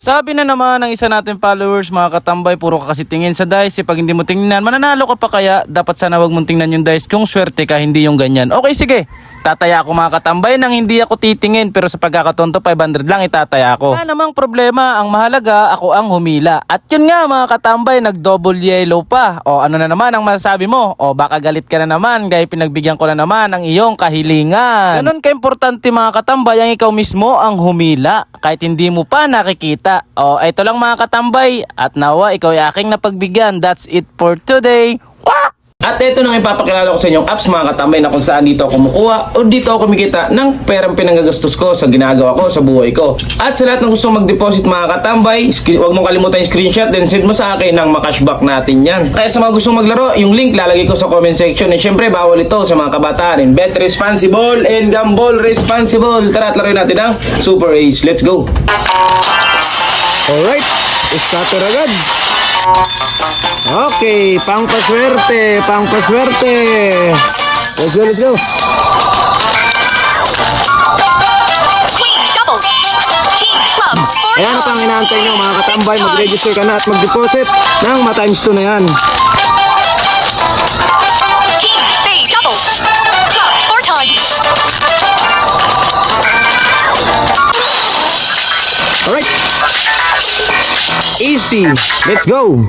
Sabi na naman ng isa natin followers, mga katambay, puro ka kasi tingin sa dice. Pag hindi mo tingnan, mananalo ka pa kaya. Dapat sana wag mong tingnan yung dice kung swerte ka, hindi yung ganyan. Okay, sige. Tataya ako mga katambay nang hindi ako titingin, pero sa pagkakatonto 500 lang itataya ko. Wala namang problema, ang mahalaga ako ang humila. At yun nga mga katambay, nag-double yellow pa. O ano na naman ang masasabi mo? O baka galit ka na naman, gaya pinagbigyan ko na naman ang iyong kahilingan. Ganun ka-importante mga katambay, ang ikaw mismo ang humila kahit hindi mo pa nakikita. O ito lang mga katambay, at nawa ikaw ay aking napagbigyan. That's it for today. At ito nang ipapakilala ko sa inyong apps mga katambay na kung saan dito ako kumukuha o dito ako kumikita ng perang pinanggagastos ko sa ginagawa ko sa buhay ko. At sa lahat ng gusto mag-deposit mga katambay, huwag mong kalimutan yung screenshot, then send mo sa akin ng makashback natin yan. Kaya sa mga gustong maglaro, yung link lalagay ko sa comment section. And syempre bawal ito sa mga kabataan. And bet responsible and gamble responsible. Tara at laruin natin ang Super Ace. Let's go! Alright, starter agad. Okay, pangpaswerte, pangpaswerte. Let's go, let's go. Queen doubles. King club. Four Ayan na pang inaantay nyo mga katambay. Mag-register ka na at mag-deposit ng ma-times 2 na yan. King spade double. Club four times. Alright. Easy. Let's go.